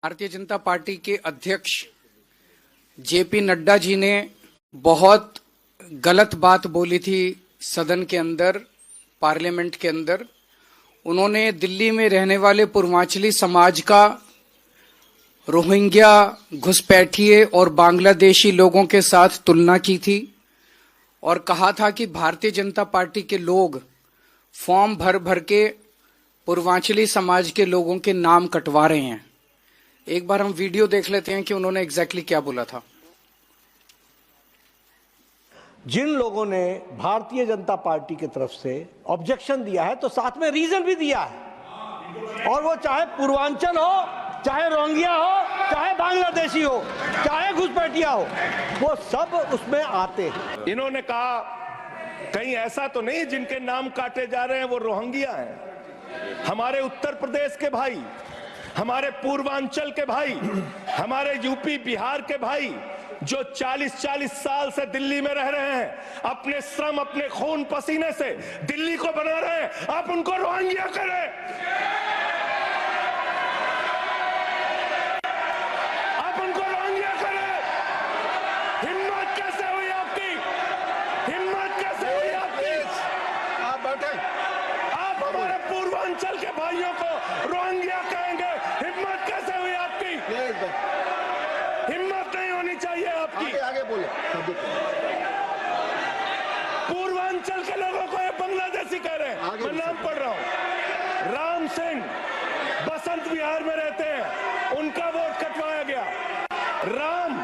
Bharatiya Janata party के अध्यक्ष JP Nadda ji ने बहुत गलत बात बोली थी सदन के अंदर, पार्लियामेंट के अंदर। उन्होंने दिल्ली में रहने वाले पूर्वांचली समाज का रोहिंग्या, घुसपैठिए और बांग्लादेशी लोगों के साथ तुलना की थी और कहा था कि भारतीय जनता पार्टी के लोग फॉर्म भर भर के पूर्वांचली समाज के लोगों के नाम कटवा रहे हैं। एक बार हम वीडियो देख लेते हैं कि उन्होंने एग्जैक्टली क्या बोला था। जिन लोगों ने भारतीय जनता पार्टी की तरफ से ऑब्जेक्शन दिया है तो साथ में रीजन भी दिया है, और वो चाहे पूर्वांचल हो, चाहे रोहिंग्या हो, चाहे बांग्लादेशी हो, चाहे घुसपैठिया हो, वो सब उसमें आते हैं। इन्होंने कहा कहीं ऐसा तो नहीं जिनके नाम काटे जा रहे हैं वो रोहिंग्या हैं। हमारे उत्तर प्रदेश के भाई, हमारे पूर्वांचल के भाई, हमारे यूपी बिहार के भाई जो 40-40 साल से दिल्ली में रह रहे हैं, अपने श्रम, अपने खून पसीने से दिल्ली को बना रहे हैं, आप उनको रोहिंग्या करें, आप उनको रोहिंग्या करें। हिम्मत कैसे हुई आपकी? हिम्मत कैसे हुई आपकी? आप बैठे, आप हमारे पूर्वांचल के भाइयों को रोहिंग्या कहेंगे? हिम्मत कैसे हुई आपकी? हिम्मत नहीं होनी चाहिए आपकी। आगे आगे बोलो। पूर्वांचल के लोगों को ये बांग्लादेशी कह रहे हैं। मैं नाम पढ़ रहा हूं। राम सिंह बसंत विहार में रहते हैं, उनका वोट कटवाया गया। राम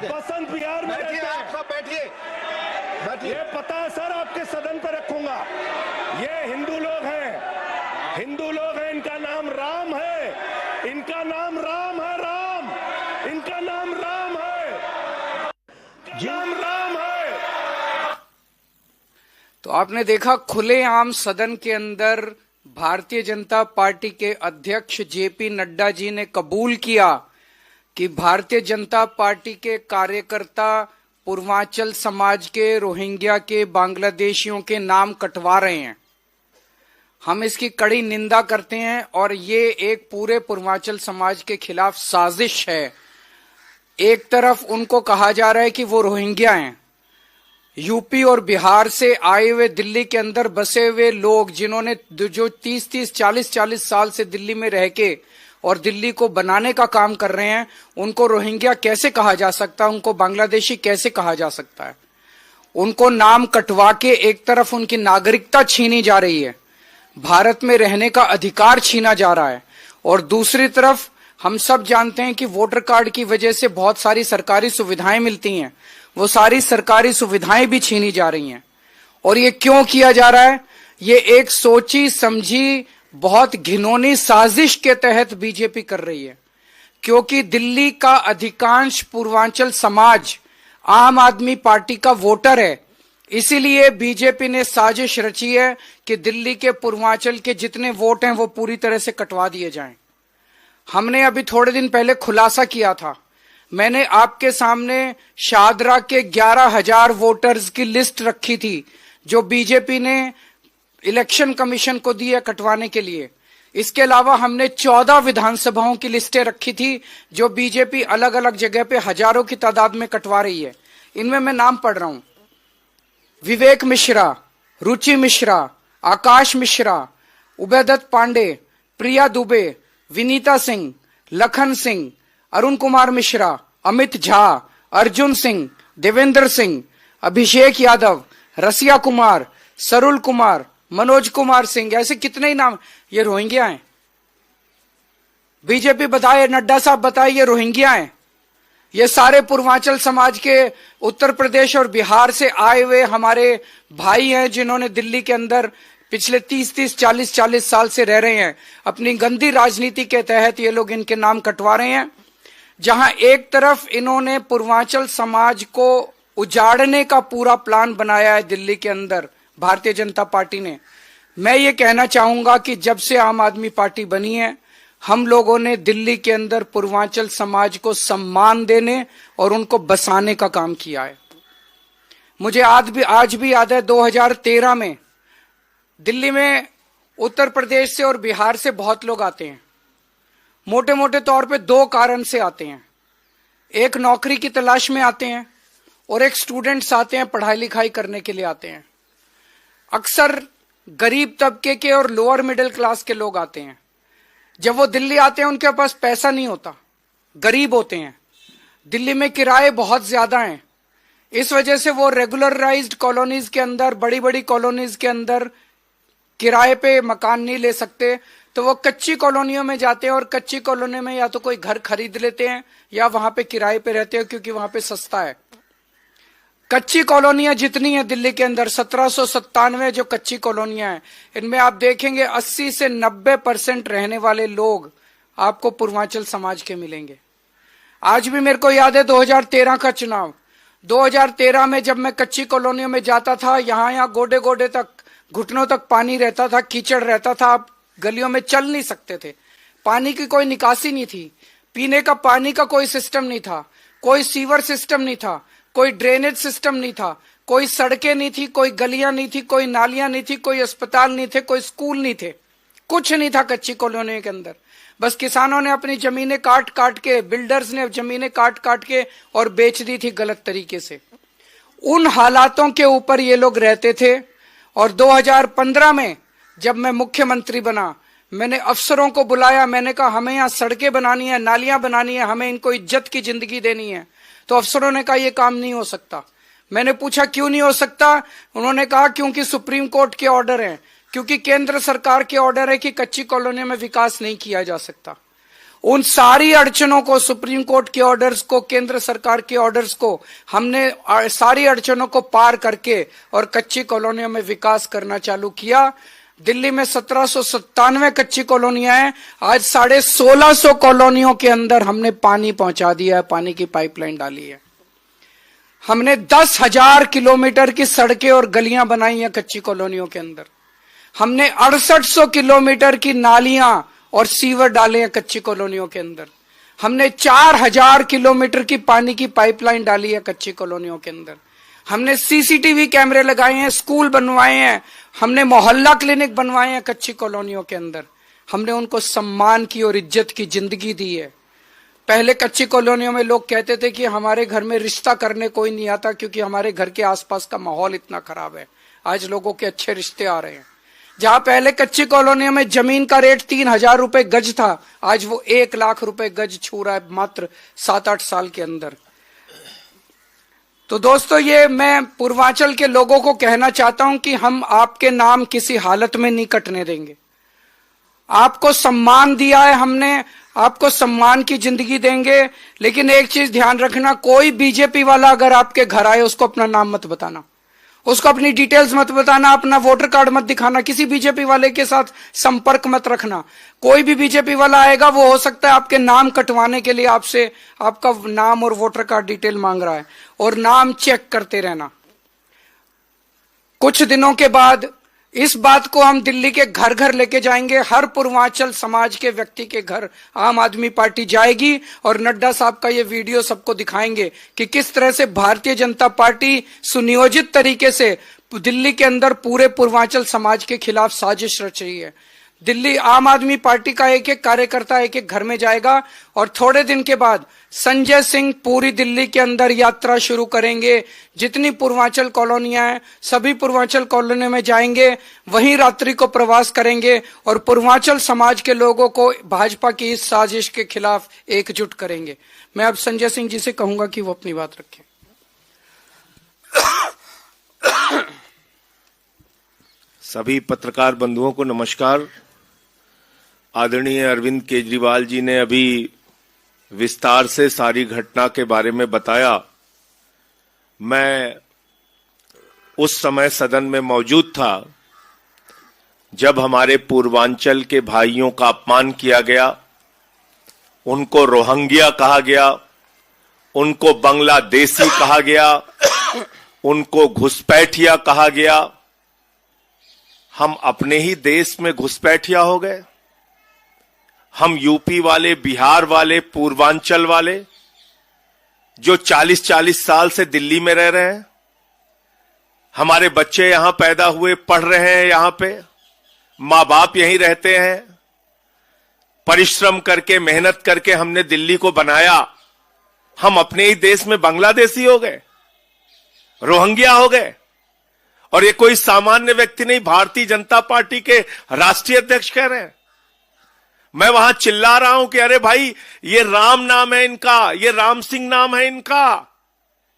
बसंत विहार में रहते हैं। आप सब बैठिए, बैठिए। ये पता है सर, आपके सदन पे रखूंगा। ये हिंदू लोग हैं, हिंदू लोग हैं, इनका नाम राम है, इनका नाम राम है, राम, इनका नाम राम है, नाम राम है। तो आपने देखा खुलेआम सदन के अंदर भारतीय जनता पार्टी के अध्यक्ष जेपी नड्डा जी ने कबूल किया कि भारतीय जनता पार्टी के कार्यकर्ता पूर्वांचल समाज के, रोहिंग्या के, बांग्लादेशियों के नाम कटवा रहे हैं। हम इसकी कड़ी निंदा करते हैं और ये एक पूरे पूर्वांचल समाज के खिलाफ साजिश है। एक तरफ उनको कहा जा रहा है कि वो रोहिंग्या हैं, यूपी और बिहार से आए हुए दिल्ली के अंदर बसे हुए लोग जिन्होंने जो 30-30, 40-40 साल से दिल्ली में रह के और दिल्ली को बनाने का काम कर रहे हैं, उनको रोहिंग्या कैसे कहा जा सकता है, उनको बांग्लादेशी कैसे कहा जा सकता है। उनको नाम कटवा के एक तरफ उनकी नागरिकता छीनी जा रही है, भारत में रहने का अधिकार छीना जा रहा है, और दूसरी तरफ हम सब जानते हैं कि वोटर कार्ड की वजह से बहुत सारी सरकारी सुविधाएं मिलती हैं, वो सारी सरकारी सुविधाएं भी छीनी जा रही हैं। और ये क्यों किया जा रहा है? ये एक सोची समझी बहुत घिनौनी साजिश के तहत बीजेपी कर रही है, क्योंकि दिल्ली का अधिकांश पूर्वांचल समाज आम आदमी पार्टी का वोटर है। इसीलिए बीजेपी ने साजिश रची है कि दिल्ली के पूर्वांचल के जितने वोट हैं वो पूरी तरह से कटवा दिए जाएं। हमने अभी थोड़े दिन पहले खुलासा किया था, मैंने आपके सामने शादरा के 11,000 वोटर्स की लिस्ट रखी थी जो बीजेपी ने इलेक्शन कमीशन को दी है कटवाने के लिए। इसके अलावा हमने 14 विधानसभाओं की लिस्टें रखी थी जो बीजेपी अलग अलग जगह पे हजारों की तादाद में कटवा रही है। इनमें मैं नाम पढ़ रहा हूं: विवेक मिश्रा, रुचि मिश्रा, आकाश मिश्रा, उबैदत पांडे, प्रिया दुबे, विनीता सिंह, लखन सिंह, अरुण कुमार मिश्रा, अमित झा, अर्जुन सिंह, देवेंद्र सिंह, अभिषेक यादव, रसिया कुमार, सरुल कुमार, मनोज कुमार सिंह, ऐसे कितने ही नाम। ये रोहिंग्या हैं। बीजेपी बताए, नड्डा साहब बताए, ये रोहिंग्या हैं। ये सारे पूर्वांचल समाज के उत्तर प्रदेश और बिहार से आए हुए हमारे भाई हैं जिन्होंने दिल्ली के अंदर पिछले 30-30, 40-40 साल से रह रहे हैं। अपनी गंदी राजनीति के तहत ये लोग इनके नाम कटवा रहे हैं। जहां एक तरफ इन्होंने पूर्वांचल समाज को उजाड़ने का पूरा प्लान बनाया है दिल्ली के अंदर भारतीय जनता पार्टी ने। मैं ये कहना चाहूंगा कि जब से आम आदमी पार्टी बनी है, हम लोगों ने दिल्ली के अंदर पूर्वांचल समाज को सम्मान देने और उनको बसाने का काम किया है। मुझे आज भी याद है 2013 में दिल्ली में उत्तर प्रदेश से और बिहार से बहुत लोग आते हैं मोटे मोटे तौर पे दो कारण से आते हैं। एक नौकरी की तलाश में आते हैं और एक स्टूडेंट्स आते हैं, पढ़ाई लिखाई करने के लिए आते हैं। अक्सर गरीब तबके के और लोअर मिडिल क्लास के लोग आते हैं। जब वो दिल्ली आते हैं उनके पास पैसा नहीं होता, गरीब होते हैं, दिल्ली में किराए बहुत ज्यादा हैं, इस वजह से वो रेगुलराइज्ड कॉलोनीज के अंदर, बड़ी बड़ी कॉलोनीज के अंदर किराए पे मकान नहीं ले सकते, तो वो कच्ची कॉलोनियों में जाते हैं और कच्ची कॉलोनी में या तो कोई घर खरीद लेते हैं या वहां पे किराए पे रहते हैं, क्योंकि वहां पे सस्ता है। कच्ची कॉलोनियां जितनी है दिल्ली के अंदर, 1797 जो कच्ची कॉलोनियां हैं, इनमें आप देखेंगे 80 से 90% रहने वाले लोग आपको पूर्वांचल समाज के मिलेंगे। आज भी मेरे को याद है 2013 का चुनाव। 2013 में जब मैं कच्ची कॉलोनियों में जाता था, यहाँ गोडे गोडे तक, घुटनों तक पानी रहता था, कीचड़ रहता था, आप गलियों में चल नहीं सकते थे, पानी की कोई निकासी नहीं थी, पीने का पानी का कोई सिस्टम नहीं था, कोई सीवर सिस्टम नहीं था, कोई ड्रेनेज सिस्टम नहीं था, कोई सड़कें नहीं थी, कोई गलियां नहीं थी, कोई नालियां नहीं थी, कोई अस्पताल नहीं थे, कोई स्कूल नहीं थे, कुछ नहीं था कच्ची कॉलोनी के अंदर। बस किसानों ने अपनी जमीनें काट काट के, बिल्डर्स ने जमीनें काट काट के और बेच दी थी गलत तरीके से। उन हालातों के ऊपर ये लोग रहते थे। और 2015 में जब मैं मुख्यमंत्री बना, मैंने अफसरों को बुलाया, मैंने कहा हमें यहाँ सड़कें बनानी है, नालियां बनानी है, हमें इनको इज्जत की जिंदगी देनी है। तो अफसरों ने कहा यह काम नहीं हो सकता। मैंने पूछा क्यों नहीं हो सकता? उन्होंने कहा क्योंकि सुप्रीम कोर्ट के ऑर्डर हैं, क्योंकि केंद्र सरकार के ऑर्डर है कि कच्ची कॉलोनी में विकास नहीं किया जा सकता। उन सारी अड़चनों को, सुप्रीम कोर्ट के ऑर्डर्स को, केंद्र सरकार के ऑर्डर्स को, हमने सारी अड़चनों को पार करके और कच्ची कॉलोनियों में विकास करना चालू किया। दिल्ली में 1797 कच्ची कॉलोनियां हैं, आज 1650 कॉलोनियों के अंदर हमने पानी पहुंचा दिया है, पानी की पाइपलाइन डाली है। हमने 10,000 किलोमीटर की सड़कें और गलियां बनाई हैं कच्ची कॉलोनियों के अंदर। हमने 6800 किलोमीटर की नालियां और सीवर डाले हैं कच्ची कॉलोनियों के अंदर। हमने 4000 किलोमीटर की पानी की पाइपलाइन डाली है कच्ची कॉलोनियों के अंदर। हमने सीसीटीवी कैमरे लगाए हैं, स्कूल बनवाए हैं, हमने मोहल्ला क्लिनिक बनवाए हैं कच्ची कॉलोनियों के अंदर। हमने उनको सम्मान की और इज्जत की जिंदगी दी है। पहले कच्ची कॉलोनियों में लोग कहते थे कि हमारे घर में रिश्ता करने कोई नहीं आता क्योंकि हमारे घर के आसपास का माहौल इतना खराब है। आज लोगों के अच्छे रिश्ते आ रहे हैं। जहां पहले कच्ची कॉलोनियों में जमीन का रेट 3000 रुपए गज था, आज वो 1 लाख रुपए गज छू रहा है मात्र 7-8 साल के अंदर। तो दोस्तों, ये मैं पूर्वांचल के लोगों को कहना चाहता हूं कि हम आपके नाम किसी हालत में नहीं कटने देंगे। आपको सम्मान दिया है हमने, आपको सम्मान की जिंदगी देंगे। लेकिन एक चीज ध्यान रखना, कोई बीजेपी वाला अगर आपके घर आए उसको अपना नाम मत बताना, उसको अपनी डिटेल्स मत बताना, अपना वोटर कार्ड मत दिखाना, किसी बीजेपी वाले के साथ संपर्क मत रखना। कोई भी बीजेपी वाला आएगा, वो हो सकता है आपके नाम कटवाने के लिए आपसे आपका नाम और वोटर कार्ड डिटेल मांग रहा है, और नाम चेक करते रहना। कुछ दिनों के बाद इस बात को हम दिल्ली के घर घर लेके जाएंगे। हर पूर्वांचल समाज के व्यक्ति के घर आम आदमी पार्टी जाएगी और नड्डा साहब का ये वीडियो सबको दिखाएंगे कि किस तरह से भारतीय जनता पार्टी सुनियोजित तरीके से दिल्ली के अंदर पूरे पूर्वांचल समाज के खिलाफ साजिश रच रही है। दिल्ली आम आदमी पार्टी का एक एक कार्यकर्ता एक एक घर में जाएगा और थोड़े दिन के बाद संजय सिंह पूरी दिल्ली के अंदर यात्रा शुरू करेंगे। जितनी पूर्वांचल कॉलोनियां हैं सभी पूर्वांचल कॉलोनी में जाएंगे, वहीं रात्रि को प्रवास करेंगे और पूर्वांचल समाज के लोगों को भाजपा की इस साजिश के खिलाफ एकजुट करेंगे। मैं अब संजय सिंह जी से कहूंगा कि वो अपनी बात रखें। सभी पत्रकार बंधुओं को नमस्कार। आदरणीय अरविंद केजरीवाल जी ने अभी विस्तार से सारी घटना के बारे में बताया। मैं उस समय सदन में मौजूद था जब हमारे पूर्वांचल के भाइयों का अपमान किया गया, उनको रोहिंग्या कहा गया, उनको बांग्लादेशी कहा गया, उनको घुसपैठिया कहा गया। हम अपने ही देश में घुसपैठिया हो गए। हम यूपी वाले, बिहार वाले, पूर्वांचल वाले जो 40-40 साल से दिल्ली में रह रहे हैं, हमारे बच्चे यहां पैदा हुए, पढ़ रहे हैं, यहां पे मां बाप यहीं रहते हैं, परिश्रम करके, मेहनत करके हमने दिल्ली को बनाया, हम अपने ही देश में बांग्लादेशी हो गए, रोहिंग्या हो गए। और ये कोई सामान्य व्यक्ति नहीं, भारतीय जनता पार्टी के राष्ट्रीय अध्यक्ष कह रहे हैं। मैं वहां चिल्ला रहा हूं कि अरे भाई, ये राम नाम है इनका, ये राम सिंह नाम है इनका,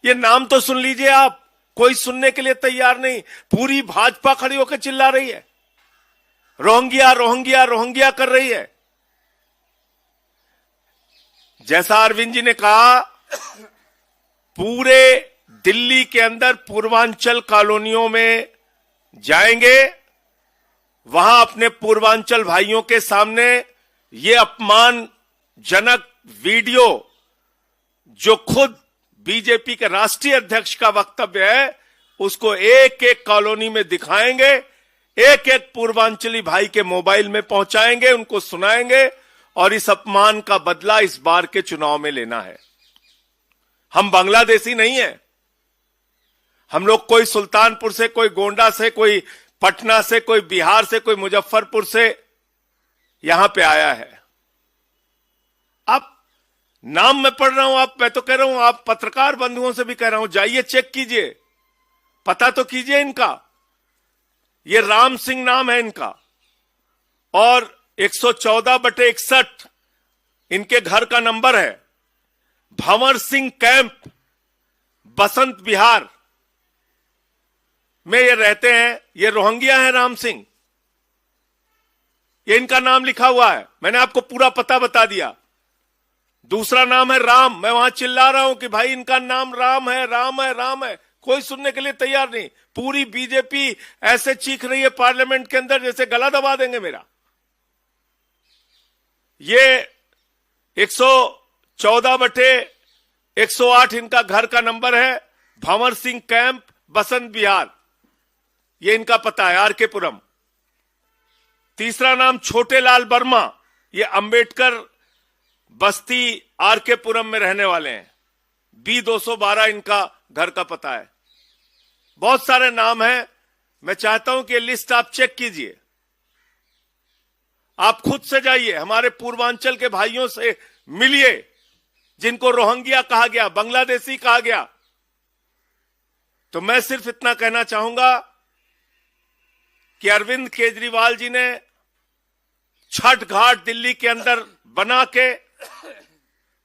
ये नाम तो सुन लीजिए आप। कोई सुनने के लिए तैयार नहीं। पूरी भाजपा खड़ी होकर चिल्ला रही है, रोहिंग्या रोहिंग्या रोहिंग्या कर रही है। जैसा अरविंद जी ने कहा, पूरे दिल्ली के अंदर पूर्वांचल कॉलोनियों में जाएंगे, वहां अपने पूर्वांचल भाइयों के सामने ये अपमानजनक वीडियो, जो खुद बीजेपी के राष्ट्रीय अध्यक्ष का वक्तव्य है, उसको एक एक कॉलोनी में दिखाएंगे, एक एक पूर्वांचली भाई के मोबाइल में पहुंचाएंगे, उनको सुनाएंगे, और इस अपमान का बदला इस बार के चुनाव में लेना है। हम बांग्लादेशी नहीं है। हम लोग कोई सुल्तानपुर से, कोई गोंडा से, कोई पटना से, कोई बिहार से, कोई मुजफ्फरपुर से यहां पे आया है। आप नाम मैं पढ़ रहा हूं, मैं तो कह रहा हूं, आप पत्रकार बंधुओं से भी कह रहा हूं, जाइए चेक कीजिए, पता तो कीजिए इनका। ये राम सिंह नाम है इनका, और 114/61 इनके घर का नंबर है। भंवर सिंह कैंप, बसंत विहार में ये रहते हैं। ये रोहिंग्या है राम सिंह, ये इनका नाम लिखा हुआ है। मैंने आपको पूरा पता बता दिया। दूसरा नाम है राम। मैं वहां चिल्ला रहा हूं कि भाई इनका नाम राम है, राम है, राम है। कोई सुनने के लिए तैयार नहीं। पूरी बीजेपी ऐसे चीख रही है पार्लियामेंट के अंदर जैसे गला दबा देंगे मेरा। ये 114/108 इनका घर का नंबर है। भंवर सिंह कैंप, बसंत विहार, ये इनका पता है, आरके पुरम। तीसरा नाम छोटे लाल वर्मा, ये अंबेडकर बस्ती आरके पुरम में रहने वाले हैं। B212 इनका घर का पता है। बहुत सारे नाम हैं। मैं चाहता हूं कि ये लिस्ट आप चेक कीजिए। आप खुद से जाइए, हमारे पूर्वांचल के भाइयों से मिलिए, जिनको रोहिंग्या कहा गया, बांग्लादेशी कहा गया। तो मैं सिर्फ इतना कहना चाहूंगा कि अरविंद केजरीवाल जी ने छठ घाट दिल्ली के अंदर बना के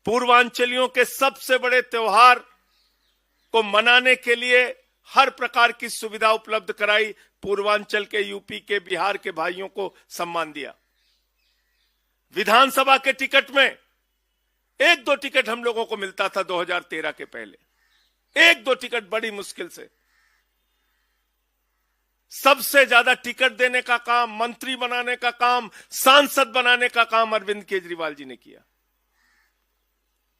पूर्वांचलियों के सबसे बड़े त्योहार को मनाने के लिए हर प्रकार की सुविधा उपलब्ध कराई। पूर्वांचल के, यूपी के, बिहार के भाइयों को सम्मान दिया। विधानसभा के टिकट में 1-2 टिकट हम लोगों को मिलता था 2013 के पहले, 1-2 टिकट, बड़ी मुश्किल से। सबसे ज्यादा टिकट देने का काम, मंत्री बनाने का काम, सांसद बनाने का काम अरविंद केजरीवाल जी ने किया।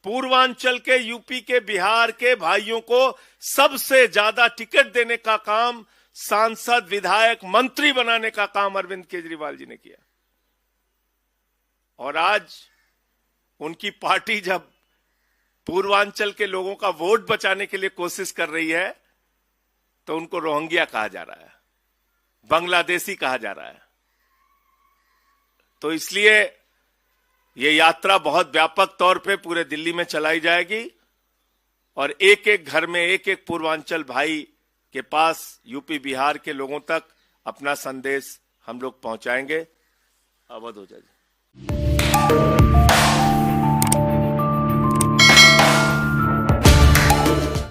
पूर्वांचल के, यूपी के, बिहार के भाइयों को सबसे ज्यादा टिकट देने का काम, सांसद, विधायक, मंत्री बनाने का काम अरविंद केजरीवाल जी ने किया। और आज उनकी पार्टी जब पूर्वांचल के लोगों का वोट बचाने के लिए कोशिश कर रही है, तो उनको रोहिंग्या कहा जा रहा है, बांग्लादेशी कहा जा रहा है। तो इसलिए ये यात्रा बहुत व्यापक तौर पे पूरे दिल्ली में चलाई जाएगी, और एक एक घर में, एक एक पूर्वांचल भाई के पास, यूपी बिहार के लोगों तक अपना संदेश हम लोग पहुंचाएंगे। अवध हो जाए।